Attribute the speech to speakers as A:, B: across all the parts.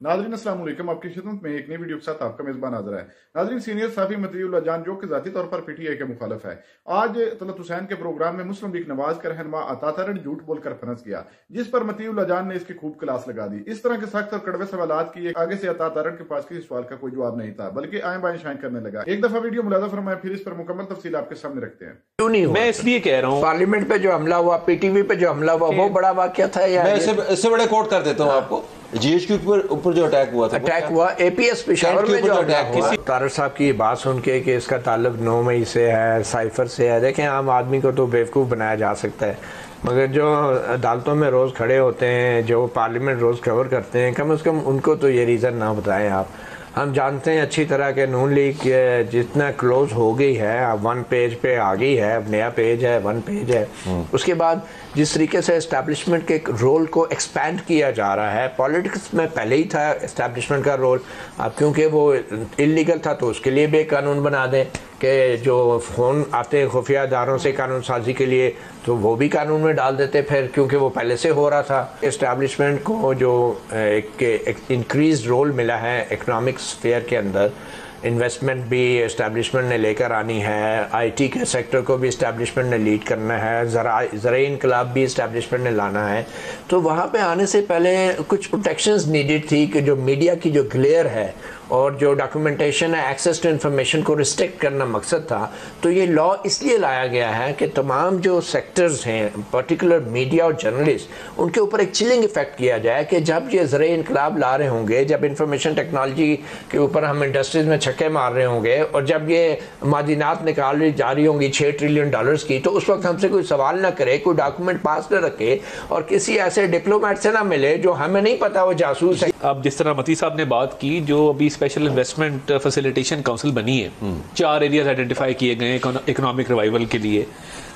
A: नाज़रीन अस्सलाम वालेकुम, आपकी खिदमत में एक नई वीडियो के साथ आपका मेजबान हाजिर है। नाज़रीन, सीनियर सहाफ़ी मतीउल्लाह जान जो कि ज़ाती तौर पर पीटीआई के मुखालिफ है, आज तलत हुसैन के प्रोग्राम में मुस्लिम लीग नवाज का रहनुमा अता तारड़ झूठ बोलकर फंस गया, जिस पर मतीउल्लाह जान ने इसकी खूब क्लास लगा दी। इस तरह के सख्त और कड़वे सवालात किए आगे से अता तारड़ के पास किसी सवाल का कोई जवाब नहीं था, बल्कि आए बाएं शाएं करने लगा। एक दफा वीडियो मुलाजा फरमाएं, फिर इस पर मुकम्मल तफसील आपके सामने रखते हैं।
B: क्यों नहीं हुआ?
C: मैं इसलिए कह रहा हूँ,
B: पार्लियामेंट पे जो हमला हुआ, पीटीवी पे जो हमला हुआ, वो बड़ा वाकया था या
D: मैं इससे बड़े कोट कर देता हूँ आपको। जीएचक्यू के ऊपर जो अटैक हुआ था,
B: अटैक हुआ एपीएस पेशावर में जो अटैक हुआ। तारड़ साहब की बात सुन के कि इसका ताल्लुक 9 मई से है, साइफर से है, देखें आम आदमी को तो बेवकूफ़ बनाया जा सकता है, मगर जो अदालतों में रोज़ खड़े होते हैं, जो पार्लियामेंट रोज़ कवर करते हैं, कम से कम उनको तो ये रीज़न ना बताएं आप। हम जानते हैं अच्छी तरह के नून लीग जितना क्लोज हो गई है, अब 1 पेज पे आ गई है, अब नया पेज है, 1 पेज है। उसके बाद जिस तरीके से एस्टैब्लिशमेंट के रोल को एक्सपैंड किया जा रहा है, पॉलिटिक्स में पहले ही था एस्टैब्लिशमेंट का रोल, अब क्योंकि वो इलीगल था तो उसके लिए भी कानून बना दें कि जो फ़ोन आते हैं खुफिया अदारों से कानून साजी के लिए, तो वो भी कानून में डाल देते फिर, क्योंकि वो पहले से हो रहा था। एस्टैब्लिशमेंट को जो एक इंक्रीज रोल मिला है इकनॉमिक स्फीयर के अंदर, इन्वेस्टमेंट भी एस्टैब्लिशमेंट ने लेकर आनी है, आईटी के सेक्टर को भी एस्टैब्लिशमेंट ने लीड करना है, ज़राई इनकलाब भी एस्टैब्लिशमेंट ने लाना है, तो वहाँ पे आने से पहले कुछ प्रोटेक्शंस नीडेड थी कि जो मीडिया की जो ग्लेयर है और जो डॉक्यूमेंटेशन है, एक्सेस टू इन्फॉर्मेशन को रिस्ट्रिक्ट करना मकसद था। तो ये लॉ इसलिए लाया गया है कि तमाम जो सेक्टर्स हैं, पर्टिकुलर मीडिया और जर्नलिस्ट, उनके ऊपर एक चिलिंग इफेक्ट किया जाए कि जब ये ज़राई इनकलाब ला रहे होंगे, जब इंफॉर्मेशन टेक्नोलॉजी के ऊपर हम इंडस्ट्रीज में छक्के मार रहे होंगे और जब ये मादिनात निकाल जा रही होंगी $6 ट्रिलियन की, तो उस वक्त हमसे कोई सवाल ना करे, कोई डॉक्यूमेंट पास न रखे और किसी ऐसे डिप्लोमेट से ना मिले जो हमें नहीं पता वो जासूस है।
C: अब जिस तरह मती साहब ने बात की, जो अभी स्पेशल इन्वेस्टमेंट फैसिलिटेशन काउंसिल बनी है, 4 एरियाज आइडेंटिफाई किए गए हैं इकोनॉमिक रिवाइवल के लिए।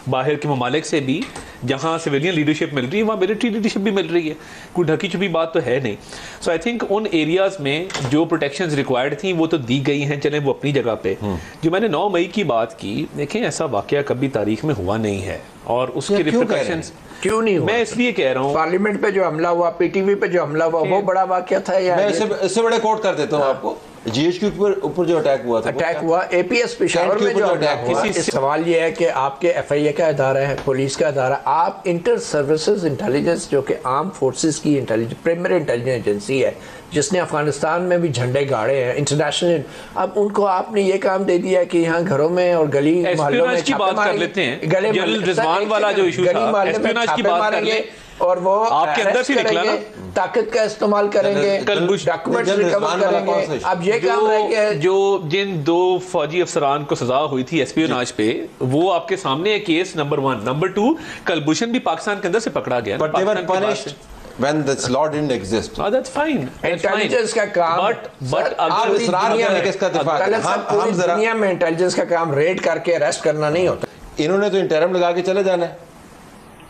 C: बाहर के ममालिक से भी जहाँ सिविलियन लीडरशिप मिल रही है, वहाँ मिलिट्री लीडरशिप भी मिल रही है, कोई ढकी छुपी बात तो है नहीं। सो आई थिंक उन एरियाज में जो प्रोटेक्शंस रिक्वायर्ड थी वो तो दी गई हैं, चले वो अपनी जगह पे। जो मैंने 9 मई की बात की, देखें ऐसा वाकया कभी तारीख में हुआ नहीं है और उसके रिप्रिकॉशंस
B: क्यों नहीं हुआ?
C: मैं इसलिए कह रहा हूँ,
B: पार्लियामेंट पे जो हमला हुआ, पीटीवी पे जो हमला हुआ, वो बड़ा वाकया था या
D: मैं इससे बड़े कोट कर देता हूँ आपको। जीएचक्यू के ऊपर जो अटैक हुआ था,
B: अटैक हुआ एपीएस पेशावर में जो अटैक हुआ। सवाल ये है कि आपके एफआईए का अदारा है, पुलिस का अदारा, आप इंटर सर्विसेज इंटेलिजेंस जो कि आर्म फोर्सेस की इंटेलिजेंस प्राइमरी इंटेलिजेंस एजेंसी है, जिसने अफगानिस्तान में भी झंडे गाड़े हैं इंटरनेशनल, अब उनको आपने ये काम दे दिया कि यहाँ घरों में और गली मोहल्लों में
C: की बात कर लेते हैं। जनरल रिजवान वाला जो इशू था, एस्पियोनाज की बात कर ले,
B: और वो
C: आपके अंदर से निकला ना,
B: ताकत का इस्तेमाल करेंगे, डॉक्यूमेंट्स रिकवर करेंगे। अब ये काम रह गया है।
C: जो जिन 2 फौजी अफसरान को सजा हुई थी एस्पियोनाज पे, वो आपके सामने है केस नंबर 1। नंबर 2, कलभूषण भी पाकिस्तान के अंदर से पकड़ा गया,
D: but they were punished when this law didn't exist.
C: That's fine.
B: Intelligence का काम,
C: but अगर
B: पूरी दुनिया में इंटेलिजेंस का काम रेड करके अरेस्ट करना नहीं होता।
D: इन्होंने तो इंटरम लगा के चले जाना है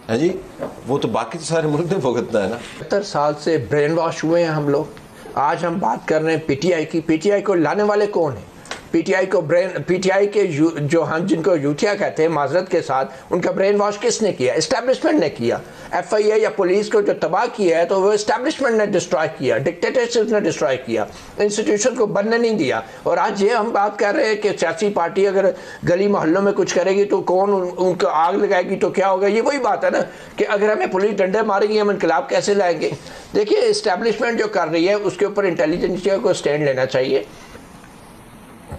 D: जी, वो तो बाकी तो सारे मुल्क ने भुगतना है ना।
B: 70 साल से ब्रेन वॉश हुए हैं हम लोग। आज हम बात कर रहे हैं पीटीआई की। पीटीआई को लाने वाले कौन है? पीटीआई के जो हम जिनको यूथिया कहते हैं, माजरत के साथ, उनका ब्रेन वॉश किसने किया? एस्टैब्लिशमेंट ने किया। एफआईए या पुलिस को जो तबाह किया है तो वो एस्टैब्लिशमेंट ने डिस्ट्रॉय किया, डिक्टेटरशिप ने डिस्ट्रॉय किया, इंस्टीट्यूशन को बनने नहीं दिया। और आज ये हम बात कर रहे हैं कि सियासी पार्टी अगर गली मोहल्लों में कुछ करेगी तो कौन उनको आग लगाएगी तो क्या होगा? ये वही बात है ना कि अगर हमें पुलिस डंडे मारेगी, हम इनकलाब कैसे लाएंगे? देखिए, एस्टैब्लिशमेंट जो कर रही है उसके ऊपर इंटेलिजेंस को स्टैंड लेना चाहिए।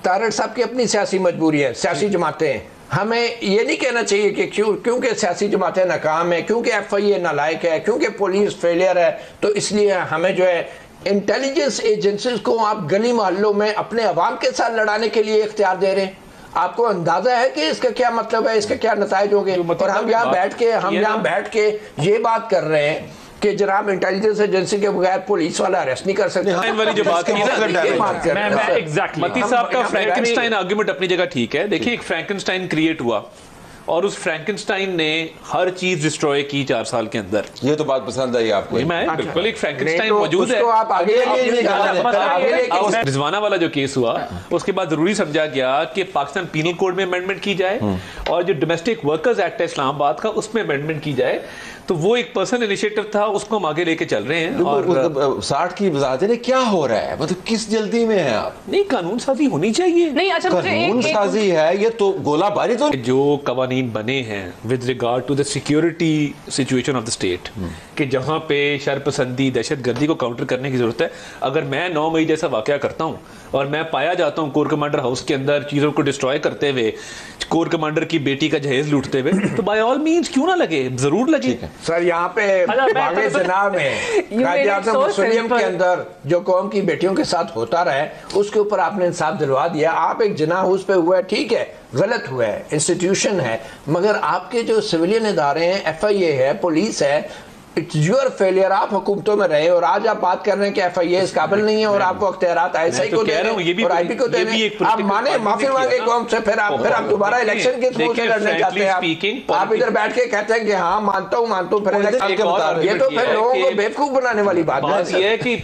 B: तारड़ साहब की अपनी सियासी मजबूरी है, सियासी जमातें हैं। हमें ये नहीं कहना चाहिए कि क्योंकि सियासी जमातें नाकाम है, क्योंकि एफआईए नालायक है, क्योंकि पुलिस फेलियर है, तो इसलिए हमें जो है इंटेलिजेंस एजेंसीज को आप गली मोहल्लों में अपने अवाम के साथ लड़ाने के लिए इख्तियार दे रहे हैं। आपको अंदाजा है कि इसका क्या मतलब है, इसका क्या नताइज होंगे? और हम यहाँ बैठ के ये बात कर रहे हैं कि जनाब इंटेलिजेंस एजेंसी के बगैर पुलिस वाला अरेस्ट नहीं कर सकते।
C: वाली जो बात की ना, एग्जैक्टली मती साहब का फ्रैंकेनस्टाइन आर्गुमेंट अपनी जगह ठीक है। देखिए, एक फ्रैंकेनस्टाइन क्रिएट हुआ और उस फ्रैंकेनस्टाइन ने हर चीज डिस्ट्रॉय की 4 साल के अंदर।
D: ये तो बात पसंद आई आपको।
C: मैं बिल्कुल, एक फ्रैंकेनस्टाइन मौजूद है। रिजवाना वाला जो केस हुआ, उसके बाद जरूरी समझा गया कि पाकिस्तान पीनल कोड में अमेंडमेंट की जाए और जो डोमेस्टिक वर्कर्स एक्ट है इस्लामाबाद का, उसमें अमेंडमेंट की जाए तो वो एक पर्सनल इनिशिएटिव था, उसको हम आगे लेके चल रहे हैं। और
D: 60 की वजाहत है, क्या हो रहा है, मतलब किस जल्दी में है आप?
C: नहीं, कानून साजी होनी चाहिए।
E: नहीं, अच्छा
D: कानून साजी है ये तो गोलाबारी तो
C: जो कवानीन बने हैं with regard to the security situation of the state, कि जहां पे शरपसंदी दहशतगर्दी को काउंटर करने की जरूरत है। अगर मैं 9 मई जैसा वाकया करता हूं और मैं पाया जाता हूं कोर कमांडर हाउस के अंदर चीजों को डिस्ट्रॉय करते हुए, कोर कमांडर की बेटी का जहेज लूटते हुए, तो बाय ऑल मींस क्यों ना लगे, जरूर लगे।
B: सर यहाँ पे बागे जना में कायद-ए-आज़म मुस्लिम के अंदर जो कौम की बेटियों के साथ होता रहा है उसके ऊपर आपने इंसाफ दिलवा दिया। आप एक जना हाउस पे हुआ है, ठीक है, गलत हुआ है, इंस्टीट्यूशन है, मगर आपके जो सिविलियन इदारे हैं, FIA है, पुलिस है, इट्स योर फेलियर। आप हुकूमतों में रहे और आज आप बात कर रहे हैं कि FIA इस काबिल नहीं है और आपको अख्तियारात ISI को देने और IP को देने। आप माने माफी मांगे कौम से, फिर आप दोबारा इलेक्शन के थ्रू से लड़ने जाते हैं। आप इधर बैठ के कहते हैं कि हाँ मानता हूँ फिर ये तो फिर लोगों को बेवकूफ बनाने वाली बात
C: है कि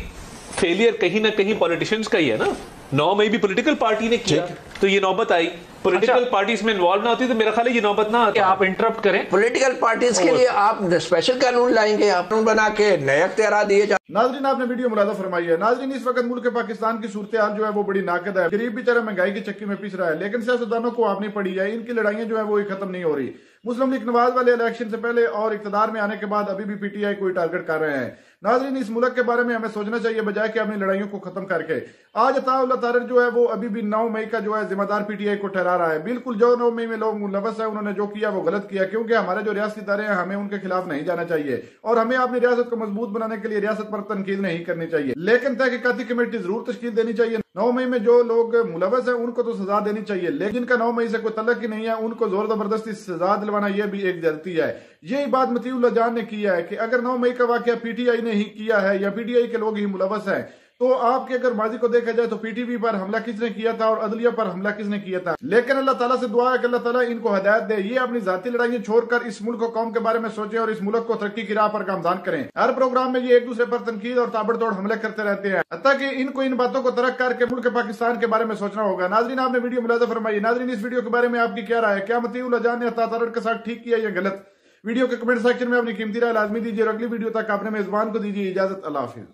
C: फेलियर कहीं ना कहीं पॉलिटिशियंस का ही है ना। 9 मई भी पॉलिटिकल पार्टी ने किया, तो ये नौबत आई। पॉलिटिकल पार्टीज में इन्वॉल्व ना होती तो मेरा ख्याल है ये नौबत ना आती। आप इंटरप्ट करें
B: पॉलिटिकल पार्टीज के लिए, आप स्पेशल कानून लाएंगे, कानून बना के नए अख्तियार दिए जाए।
A: नाजरीन, आपने वीडियो मुलादा फरमाई है। नाजरीन, इस वक्त मुल्क पाकिस्तान की सूरत हाल जो है वो बड़ी नाकद है। गरीब बेचारा महंगाई की चक्की में पिस रहा है, लेकिन सियासतदानों को आपनी पड़ी है, इनकी लड़ाइयां जो है वो खत्म नहीं हो रही। मुस्लिम लीग नवाज वाले इलेक्शन से पहले और इक्तदार में आने के बाद अभी भी PTI को टारगेट कर रहे हैं। नाजरीन, इस मुल्क के बारे में हमें सोचना चाहिए बजाय कि अपनी लड़ाइयों को खत्म करके। आज अताउल्लाह तारड़ जो है वो अभी भी 9 मई का जो है जिम्मेदार PTI को ठहरा रहा है। बिल्कुल जो 9 मई में लोग मुलवस है, उन्होंने जो किया वो गलत किया, क्योंकि हमारे जो रियासती इदारे हैं हमें उनके खिलाफ नहीं जाना चाहिए और हमें अपनी रियासत को मजबूत बनाने के लिए रियासत पर तनकीद नहीं करनी चाहिए, लेकिन तहकीकाती कमेटी जरूर तश्कील देनी चाहिए। 9 मई में जो लोग मुलवस है उनको तो सजा देनी चाहिए, लेकिन जिनका 9 मई से कोई तल्लक ही नहीं है उनको जोर जबरदस्ती सजा दिलवाना यह भी एक ज्यादती है। यही बात मतीउल्लाह जान ने किया है कि अगर 9 मई का वाकया PTI ने ही किया है या PTI के लोग ही मुलवस हैं, तो आपके अगर माजी को देखा जाए तो PTV पर हमला किसने किया था और अदलिया पर हमला किसने किया था। लेकिन अल्लाह ताला से दुआ है कि अल्लाह ताला इनको हिदायत दे, ये अपनी जाती लड़ाइयां छोड़कर इस मुल्क को कौम के बारे में सोचें और इस मुल्क को तरक्की की राह पर गामजान करें। हर प्रोग्राम में ये एक दूसरे पर तनकीद और ताबड़तोड़ हमले करते रहते हैं, ताकि इनको इन बातों को तरक करके मुल्क पाकिस्तान के बारे में सोचना होगा। नाजरीन, आपने वीडियो मुलाजा फरमाई। नाजरीन, इस वीडियो के बारे में आपकी क्या राय है? क्या मतीउल्लाह जान ने अता तारड़ के साथ ठीक किया या गलत? वीडियो के कमेंट सेक्शन में अपनी कीमती राय लाजमी दीजिए और अगली वीडियो तक अपने मेजबान को दीजिए इजाजत। अल्लाह हाफिज।